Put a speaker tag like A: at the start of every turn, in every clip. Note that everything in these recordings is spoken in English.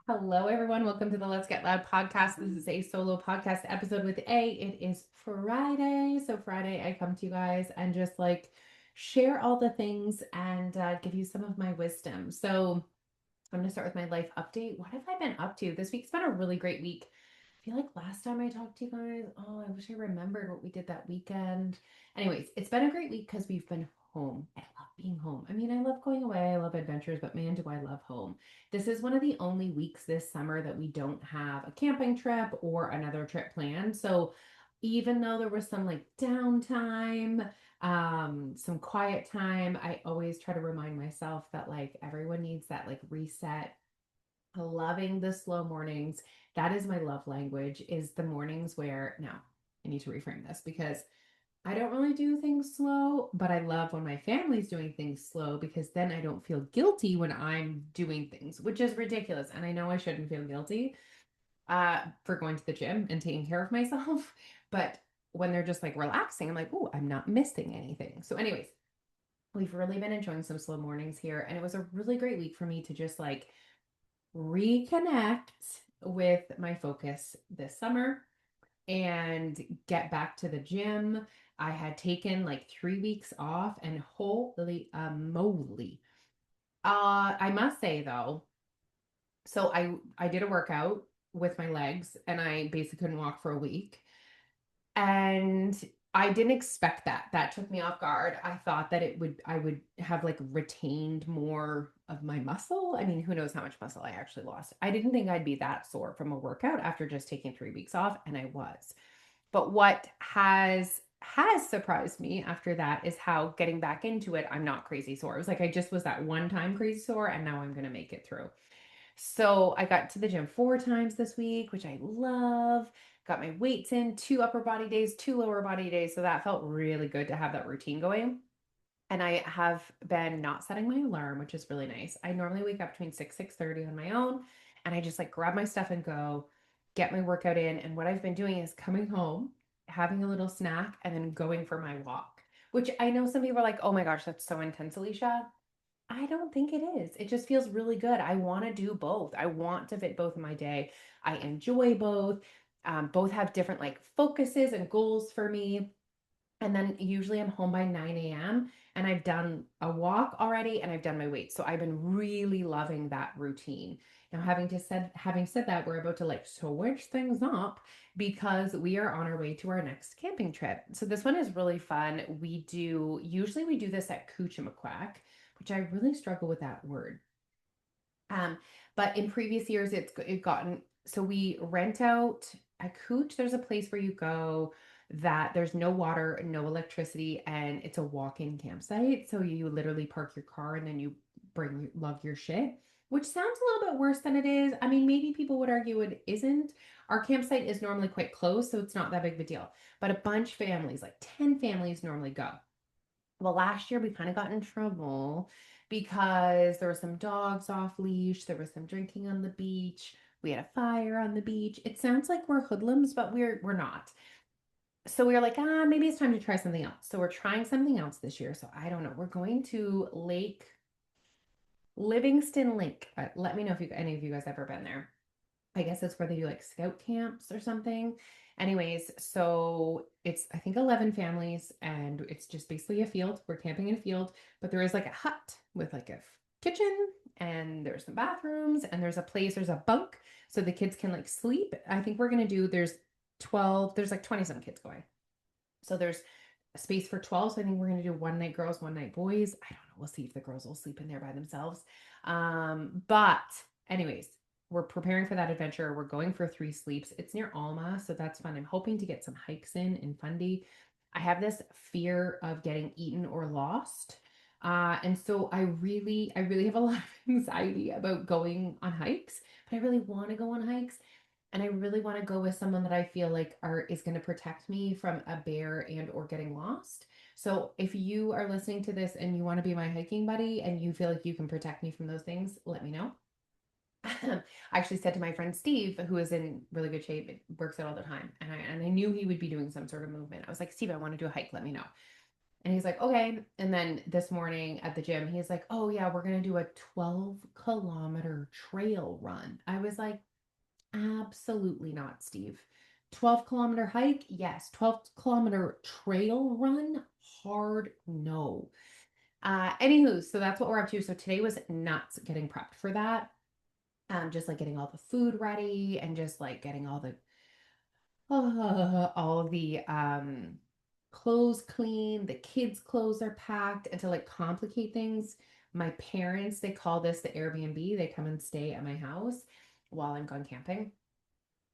A: Hello, everyone. Welcome to the Let's Get Loud podcast. This is a solo podcast episode with A. It is Friday. So, Friday, I come to you guys and just like share all the things and give you some of my wisdom. So, I'm going to start with my life update. What have I been up to? This week's been a really great week. I feel like last time I talked to you guys, I wish I remembered what we did that weekend. Anyways, it's been a great week because we've been home. I love being home. I mean, I love going away. I love adventures, but man, do I love home. This is one of the only weeks this summer that we don't have a camping trip or another trip planned. So even though there was some like downtime, some quiet time, I always try to remind myself that like everyone needs that like reset. Loving the slow mornings. That is my love language, is the mornings where now I need to reframe this because I don't really do things slow, but I love when my family's doing things slow because then I don't feel guilty when I'm doing things, which is ridiculous. And I know I shouldn't feel guilty for going to the gym and taking care of myself. But when they're just like relaxing, I'm like, oh, I'm not missing anything. So, anyways, we've really been enjoying some slow mornings here. And it was a really great week for me to just like reconnect with my focus this summer and get back to the gym. I had taken like 3 weeks off and holy moly. I must say though, so I did a workout with my legs and I basically couldn't walk for a week. And I didn't expect that. That took me off guard. I thought that I would have like retained more of my muscle. I mean, who knows how much muscle I actually lost. I didn't think I'd be that sore from a workout after just taking 3 weeks off, and I was. But what has surprised me after that is how getting back into it, I'm not crazy sore. It was like I just was that one time crazy sore, and now I'm gonna make it through. So I got to the gym 4 times this week, which I love. Got my weights in, 2 upper body days, 2 lower body days. So that felt really good to have that routine going. And I have been not setting my alarm, which is really nice. I normally wake up between 6:30 on my own, and I just like grab my stuff and go get my workout in. And what I've been doing is coming home, having a little snack, and then going for my walk, which I know some people are like, oh my gosh, that's so intense, Alicia. I don't think it is. It just feels really good. I want to do both. I want to fit both in my day. I enjoy both. Both have different like focuses and goals for me. And then usually I'm home by 9 a.m. and I've done a walk already and I've done my weights. So I've been really loving that routine. Now, having said that, we're about to like switch things up because we are on our way to our next camping trip. So this one is really fun. Usually we do this at Cuchamaquack, which I really struggle with that word. Um, but in previous years, it gotten so we rent out a Cooch. There's a place where you go that there's no water, no electricity, and it's a walk-in campsite. So you literally park your car and then you lug your shit, which sounds a little bit worse than it is. I mean, maybe people would argue it isn't. Our campsite is normally quite close, so it's not that big of a deal. But a bunch of families, like 10 families, normally go. Well, last year we kind of got in trouble because there were some dogs off leash, there was some drinking on the beach, we had a fire on the beach. It sounds like we're hoodlums, but we're not. So we were like, maybe it's time to try something else. So we're trying something else this year. So I don't know. We're going to Lake Livingston Lake. Let me know if any of you guys ever been there. I guess it's where they do like scout camps or something. Anyways, so it's I think 11 families and it's just basically a field. We're camping in a field, but there is like a hut with like a kitchen and there's some bathrooms and there's a bunk so the kids can like sleep. I think we're going to do there's like 20 some kids going. So there's a space for 12. So I think we're going to do one night girls, one night boys. I don't know. We'll see if the girls will sleep in there by themselves. But anyways, we're preparing for that adventure. We're going for 3 sleeps. It's near Alma, so that's fun. I'm hoping to get some hikes in Fundy. I have this fear of getting eaten or lost. And so I really have a lot of anxiety about going on hikes, but I really want to go on hikes. And I really want to go with someone that I feel like is going to protect me from a bear and or getting lost. So if you are listening to this and you want to be my hiking buddy and you feel like you can protect me from those things, let me know. I actually said to my friend Steve, who is in really good shape, works out all the time, and I knew he would be doing some sort of movement. I was like, Steve, I want to do a hike. Let me know. And he's like, okay. And then this morning at the gym, he's like, oh yeah, we're going to do a 12-kilometer trail run. I was like, absolutely not, Steve. 12-kilometer hike? Yes. 12-kilometer trail run? Hard no. Anywho, so that's what we're up to. So today was nuts getting prepped for that. Just like getting all the food ready and just like getting all the clothes clean. The kids' clothes are packed. And to like complicate things, my parents, they call this the Airbnb. They come and stay at my house while I'm gone camping.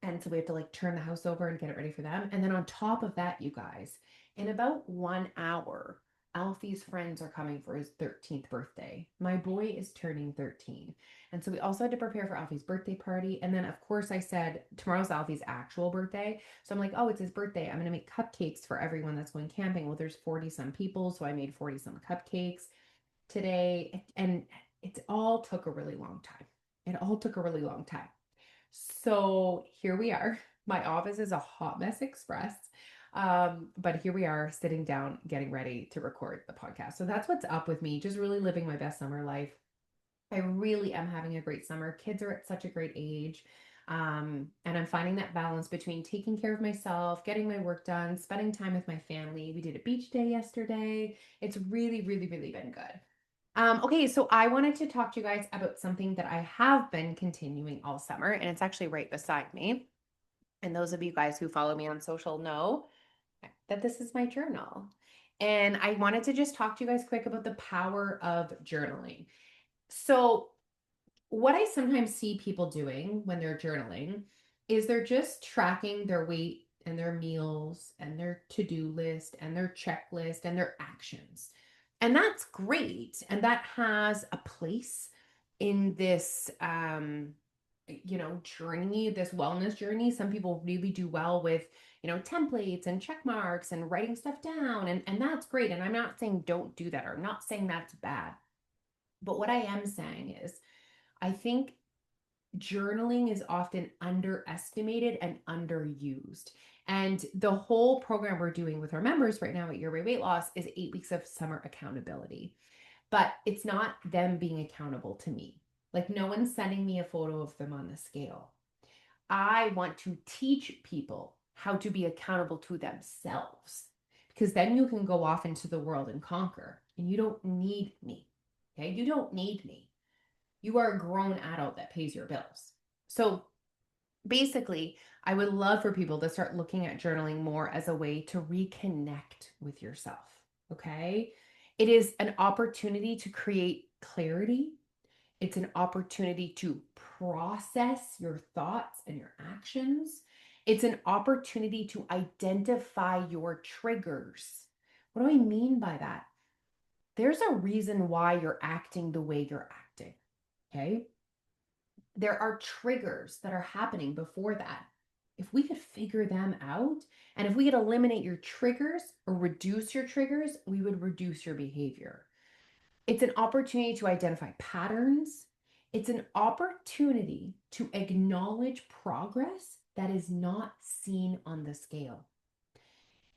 A: And so we have to like turn the house over and get it ready for them. And then on top of that, you guys, in about 1 hour, Alfie's friends are coming for his 13th birthday. My boy is turning 13. And so we also had to prepare for Alfie's birthday party. And then, of course, I said tomorrow's Alfie's actual birthday. So I'm like, oh, it's his birthday. I'm going to make cupcakes for everyone that's going camping. Well, there's 40 some people. So I made 40 some cupcakes today. And it all took a really long time. It all took a really long time. So here we are. My office is a hot mess express. But here we are sitting down, getting ready to record the podcast. So that's what's up with me, just really living my best summer life. I really am having a great summer. Kids are at such a great age. And I'm finding that balance between taking care of myself, getting my work done, spending time with my family. We did a beach day yesterday. It's really, really, really been good. Okay, so I wanted to talk to you guys about something that I have been continuing all summer, and it's actually right beside me. And those of you guys who follow me on social know that this is my journal. And I wanted to just talk to you guys quick about the power of journaling. So, what I sometimes see people doing when they're journaling is they're just tracking their weight and their meals and their to-do list and their checklist and their actions. And that's great. And that has a place in this journey, this wellness journey. Some people really do well with, templates and check marks and writing stuff down. And that's great. And I'm not saying don't do that, or I'm not saying that's bad. But what I am saying is I think journaling is often underestimated and underused. And the whole program we're doing with our members right now at Your Way Weight Loss is 8 weeks of summer accountability. But it's not them being accountable to me. Like, no one's sending me a photo of them on the scale. I want to teach people how to be accountable to themselves, because then you can go off into the world and conquer. And you don't need me. Okay. You don't need me. You are a grown adult that pays your bills. So basically, I would love for people to start looking at journaling more as a way to reconnect with yourself. Okay. It is an opportunity to create clarity. It's an opportunity to process your thoughts and your actions. It's an opportunity to identify your triggers. What do I mean by that? There's a reason why you're acting the way you're acting. Okay. There are triggers that are happening before that. If we could figure them out, and if we could eliminate your triggers or reduce your triggers, we would reduce your behavior. It's an opportunity to identify patterns. It's an opportunity to acknowledge progress that is not seen on the scale.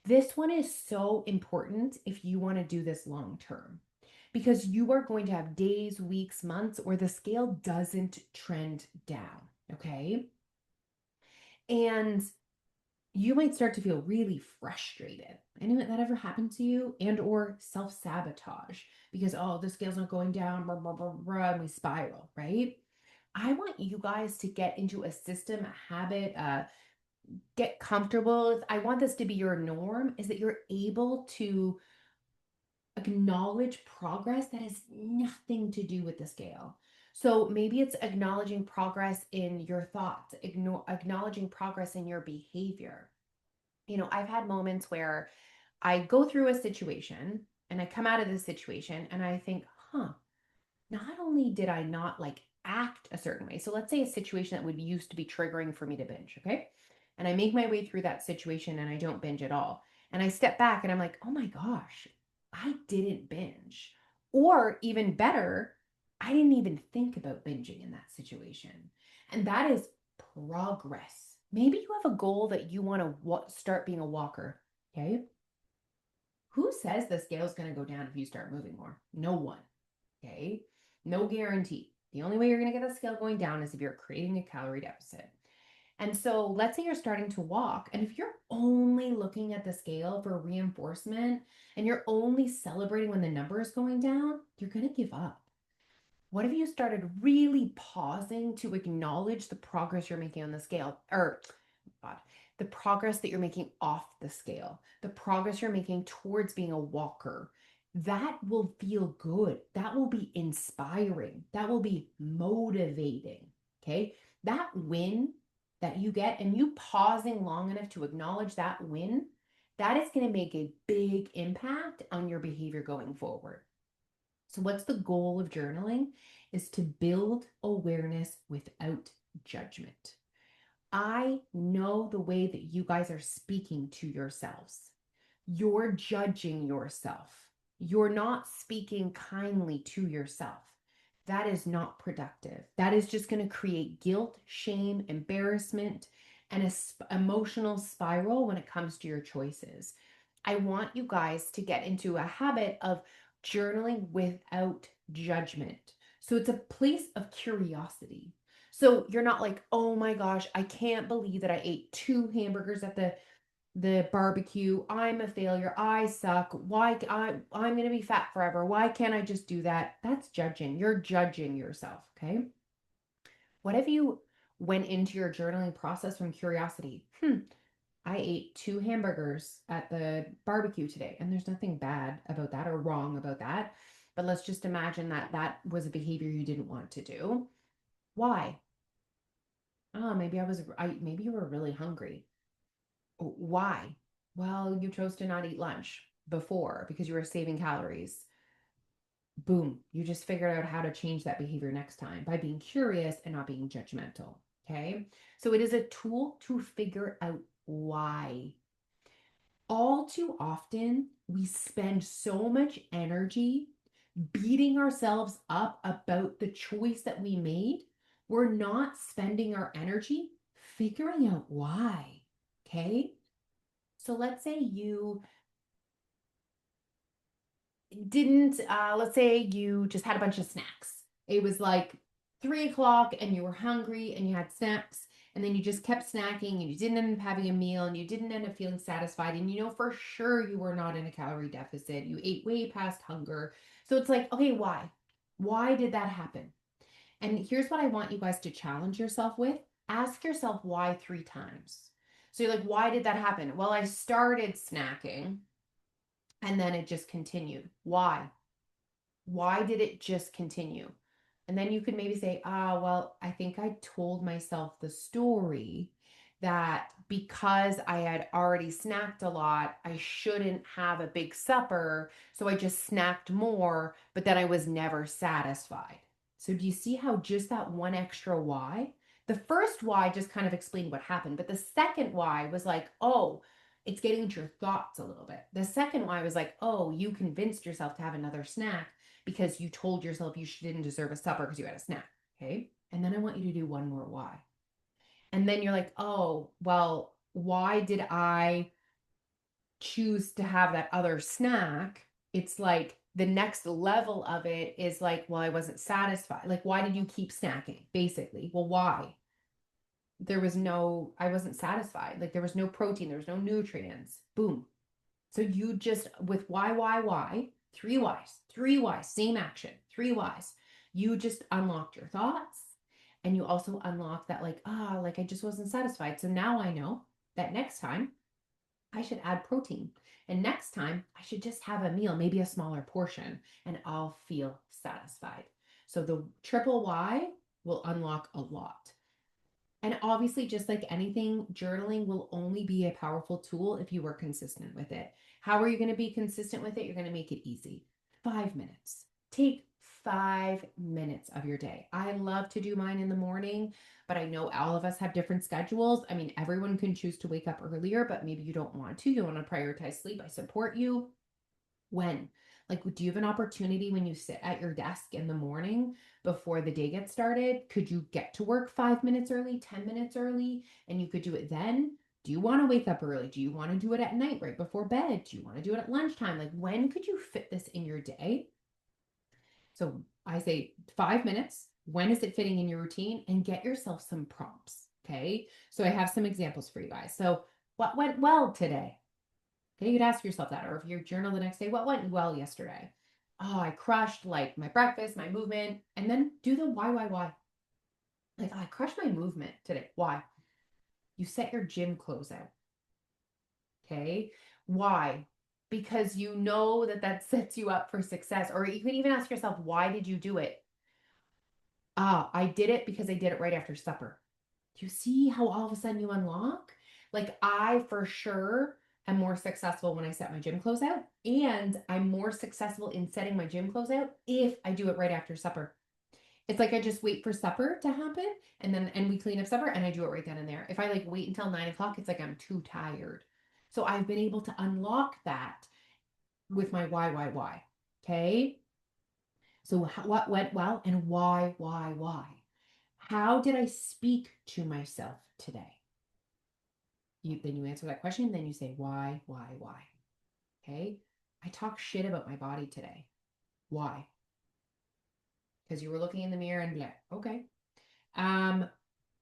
A: This one is so important if you want to do this long term, because you are going to have days, weeks, months where the scale doesn't trend down. Okay. And you might start to feel really frustrated. Anyone that ever happened to you? And or self-sabotage because, oh, the scale's not going down, blah, blah, blah, blah, and we spiral, right? I want you guys to get into a system, a habit, get comfortable. I want this to be your norm, is that you're able to acknowledge progress that has nothing to do with the scale. So maybe it's acknowledging progress in your thoughts, acknowledging progress in your behavior. I've had moments where I go through a situation and I come out of the situation and I think, not only did I not like act a certain way. So let's say a situation that would used to be triggering for me to binge. Okay. And I make my way through that situation and I don't binge at all. And I step back and I'm like, oh my gosh, I didn't binge. Or even better, I didn't even think about binging in that situation. And that is progress. Maybe you have a goal that you want to start being a walker. Okay. Who says the scale is going to go down if you start moving more? No one. Okay. No guarantee. The only way you're going to get the scale going down is if you're creating a calorie deficit. And so let's say you're starting to walk, and if you're only looking at the scale for reinforcement and you're only celebrating when the number is going down, you're going to give up. What if you started really pausing to acknowledge the progress you're making on the scale, or God, the progress that you're making off the scale, the progress you're making towards being a walker? That will feel good. That will be inspiring. That will be motivating. Okay. That win that you get, and you pausing long enough to acknowledge that win, that is going to make a big impact on your behavior going forward. So what's the goal of journaling? Is to build awareness without judgment. I know the way that you guys are speaking to yourselves. You're judging yourself. You're not speaking kindly to yourself. That is not productive. That is just going to create guilt, shame, embarrassment, and an emotional spiral when it comes to your choices. I want you guys to get into a habit of journaling without judgment. So it's a place of curiosity. So you're not like, oh my gosh, I can't believe that I ate 2 hamburgers at the barbecue. I'm a failure. I suck. Why I'm going to be fat forever. Why can't I just do that? That's judging. You're judging yourself, okay? What if you went into your journaling process from curiosity? I ate 2 hamburgers at the barbecue today, and there's nothing bad about that or wrong about that. But let's just imagine that that was a behavior you didn't want to do. Why? Oh, maybe you were really hungry. Why? Well, you chose to not eat lunch before because you were saving calories. Boom, you just figured out how to change that behavior next time by being curious and not being judgmental. Okay. So it is a tool to figure out why. All too often, we spend so much energy beating ourselves up about the choice that we made. We're not spending our energy figuring out why. Okay. So let's say you didn't, let's say you just had a bunch of snacks. It was like 3 o'clock and you were hungry and you had snacks, and then you just kept snacking and you didn't end up having a meal and you didn't end up feeling satisfied. And you know for sure you were not in a calorie deficit. You ate way past hunger. So it's like, okay, why? Why did that happen? And here's what I want you guys to challenge yourself with. Ask yourself why 3 times. So you're like, why did that happen? Well, I started snacking and then it just continued. Why? Why did it just continue? And then you could maybe say, well, I think I told myself the story that because I had already snacked a lot, I shouldn't have a big supper. So I just snacked more, but then I was never satisfied. So do you see how just that one extra why? The first why just kind of explained what happened, but the second why was like, oh, it's getting into your thoughts a little bit. The second why was like, oh, you convinced yourself to have another snack because you told yourself you didn't deserve a supper because you had a snack. Okay. And then I want you to do one more why. And then you're like, oh, well, why did I choose to have that other snack? It's like the next level of it is like, well, I wasn't satisfied. Like, why did you keep snacking? Basically. Well, why? I wasn't satisfied. Like, there was no protein, there was no nutrients. Boom. So you just, with why, 3 whys, same action, 3 whys. You just unlocked your thoughts, and you also unlock that, like, like I just wasn't satisfied. So now I know that next time I should add protein. And next time I should just have a meal, maybe a smaller portion, and I'll feel satisfied. So the triple why will unlock a lot. And obviously, just like anything, journaling will only be a powerful tool if you are consistent with it. How are you going to be consistent with it? You're going to make it easy. 5 minutes. Take 5 minutes of your day. I love to do mine in the morning, but I know all of us have different schedules. I mean, everyone can choose to wake up earlier, but maybe you don't want to. You want to prioritize sleep. I support you. When? Like, do you have an opportunity when you sit at your desk in the morning before the day gets started? Could you get to work 5 minutes early, 10 minutes early, and you could do it then? Do you want to wake up early? Do you want to do it at night right before bed? Do you want to do it at lunchtime? Like, when could you fit this in your day? So I say 5 minutes. When is it fitting in your routine? And get yourself some prompts. Okay. So I have some examples for you guys. So, what went well today? Okay. You'd ask yourself that. Or if you journal the next day, what went well yesterday? Oh, I crushed like my breakfast, my movement, and then do the why. Like, oh, I crushed my movement today. Why? You set your gym clothes out. Okay. Why? Because you know that that sets you up for success. Or you can even ask yourself, why did you do it? Ah, I did it because I did it right after supper. Do you see how all of a sudden you unlock? Like, I for sure am more successful when I set my gym clothes out. And I'm more successful in setting my gym clothes out if I do it right after supper. It's like I just wait for supper to happen and we clean up supper and I do it right then and there. If I like wait until 9 o'clock, it's like I'm too tired. So I've been able to unlock that with my why. Okay. So what went well and why? How did I speak to myself today? Then you answer that question, then you say why. Okay. I talk shit about my body today. Why? Because you were looking in the mirror and blah. Okay. Um,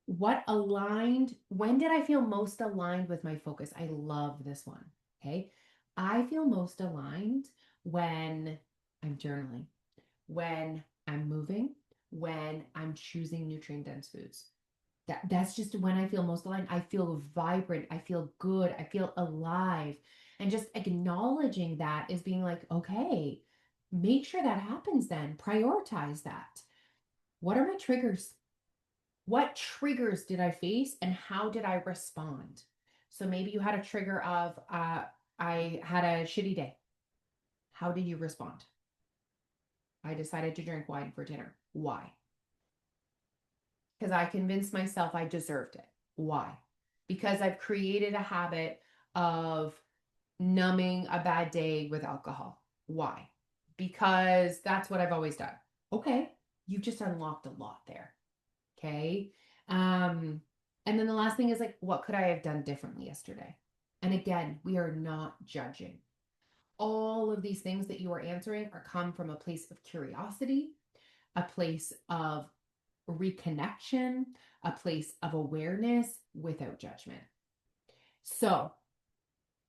A: what aligned, when did I feel most aligned with my focus? I love this one. Okay. I feel most aligned when I'm journaling, when I'm moving, when I'm choosing nutrient dense foods. That's just when I feel most aligned. I feel vibrant. I feel good. I feel alive. And just acknowledging that is being like, okay, make sure that happens then. Prioritize that. What are my triggers? What triggers did I face and how did I respond? So maybe you had a trigger of, I had a shitty day. How did you respond? I decided to drink wine for dinner. Why? Because I convinced myself I deserved it. Why? Because I've created a habit of numbing a bad day with alcohol. Why? Because that's what I've always done. Okay. You've just unlocked a lot there. Okay. And then the last thing is like, what could I have done differently yesterday? And again, we are not judging. All of these things that you are answering are come from a place of curiosity, a place of reconnection, a place of awareness without judgment. So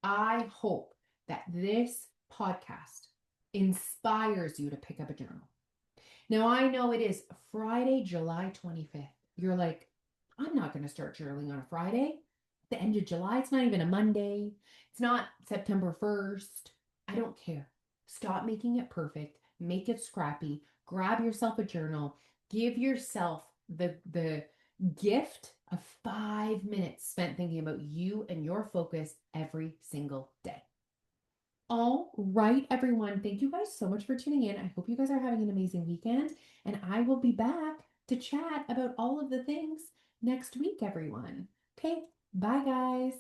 A: I hope that this podcast inspires you to pick up a journal. Now, I know it is Friday, July 25th. You're like, I'm not going to start journaling on a Friday. The end of July, it's not even a Monday. It's not September 1st. I don't care. Stop making it perfect. Make it scrappy. Grab yourself a journal. Give yourself the gift of 5 minutes spent thinking about you and your focus every single day. All right, everyone. Thank you guys so much for tuning in. I hope you guys are having an amazing weekend, and I will be back to chat about all of the things next week, everyone. Okay, bye, guys.